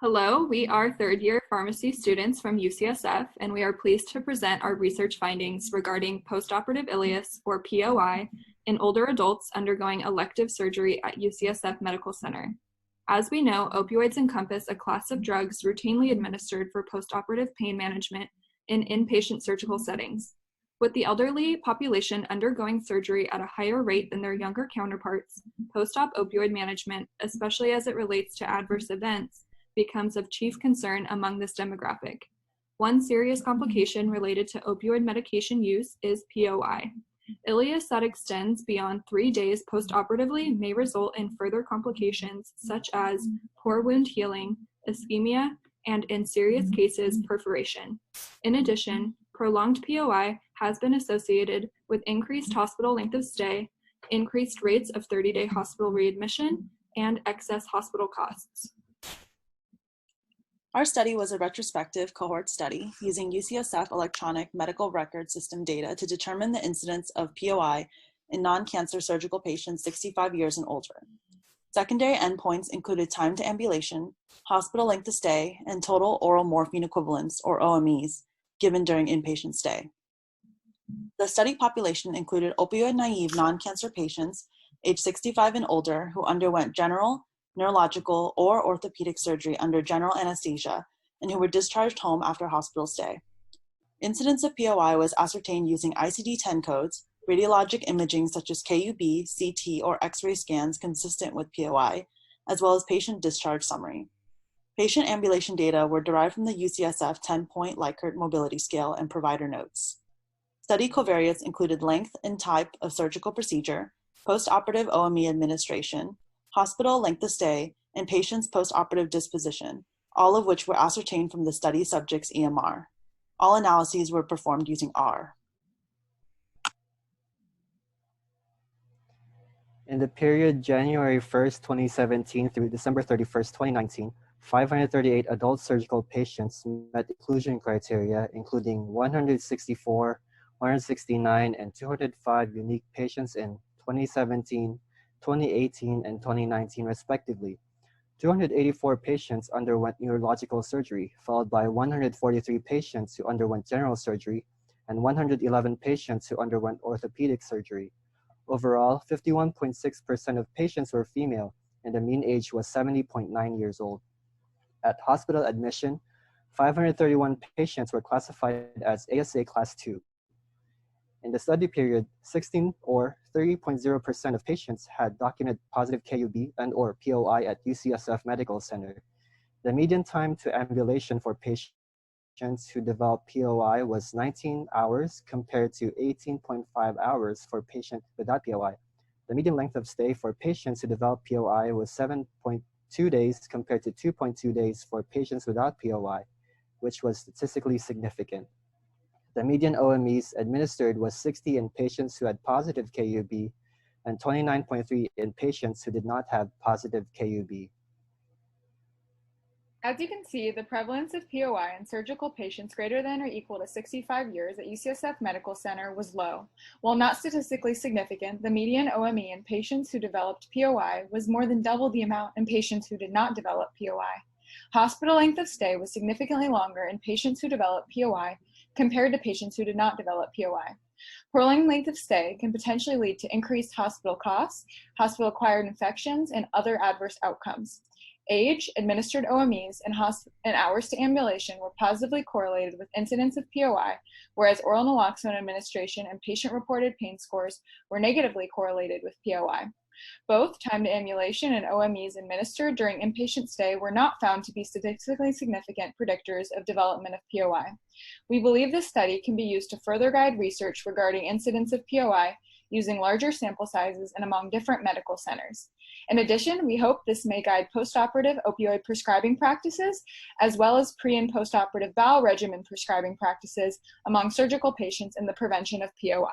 Hello, we are third-year pharmacy students from UCSF, and we are pleased to present our research findings regarding postoperative ileus, or POI, in older adults undergoing elective surgery at UCSF Medical Center. As we know, opioids encompass a class of drugs routinely administered for postoperative pain management in inpatient surgical settings. With the elderly population undergoing surgery at a higher rate than their younger counterparts, post-op opioid management, especially as it relates to adverse events, becomes of chief concern among this demographic. One serious complication related to opioid medication use is POI. Ileus that extends beyond 3 days postoperatively may result in further complications such as poor wound healing, ischemia, and in serious cases, perforation. In addition, prolonged POI has been associated with increased hospital length of stay, increased rates of 30-day hospital readmission, and excess hospital costs. Our study was a retrospective cohort study using UCSF electronic medical record system data to determine the incidence of POI in non-cancer surgical patients 65 years and older. Secondary endpoints included time to ambulation, hospital length of stay, and total oral morphine equivalents, or OMEs, given during inpatient stay. The study population included opioid-naive non-cancer patients age 65 and older who underwent general, neurological, or orthopedic surgery under general anesthesia and who were discharged home after hospital stay. Incidence of POI was ascertained using ICD-10 codes, radiologic imaging such as KUB, CT, or X-ray scans consistent with POI, as well as patient discharge summary. Patient ambulation data were derived from the UCSF 10-point Likert mobility scale and provider notes. Study covariates included length and type of surgical procedure, postoperative OME administration, hospital length of stay, and patient's postoperative disposition, all of which were ascertained from the study subject's EMR. All analyses were performed using R. In the period January 1st, 2017 through December 31st, 2019, 538 adult surgical patients met inclusion criteria, including 164, 169, and 205 unique patients in 2017, 2018, and 2019 respectively. 284 patients underwent neurological surgery, followed by 143 patients who underwent general surgery, and 111 patients who underwent orthopedic surgery. Overall, 51.6% of patients were female, and the mean age was 70.9 years old. At hospital admission, 531 patients were classified as ASA Class 2. In the study period, 16 or 30.0% of patients had documented positive KUB and or POI at UCSF Medical Center. The median time to ambulation for patients who developed POI was 19 hours compared to 18.5 hours for patients without POI. The median length of stay for patients who developed POI was 7.2 days compared to 2.2 days for patients without POI, which was statistically significant. The median OMEs administered was 60 in patients who had positive KUB and 29.3 in patients who did not have positive KUB. As you can see, the prevalence of POI in surgical patients greater than or equal to 65 years at UCSF Medical Center was low. While not statistically significant, the median OME in patients who developed POI was more than double the amount in patients who did not develop POI. Hospital length of stay was significantly longer in patients who developed POI compared to patients who did not develop POI. Prolonged length of stay can potentially lead to increased hospital costs, hospital-acquired infections, and other adverse outcomes. Age, administered OMEs, and hours to ambulation were positively correlated with incidence of POI, whereas oral naloxone administration and patient-reported pain scores were negatively correlated with POI. Both time to ambulation and OMEs administered during inpatient stay were not found to be statistically significant predictors of development of POI. We believe this study can be used to further guide research regarding incidence of POI using larger sample sizes and among different medical centers. In addition, we hope this may guide postoperative opioid prescribing practices, as well as pre- and postoperative bowel regimen prescribing practices among surgical patients in the prevention of POI.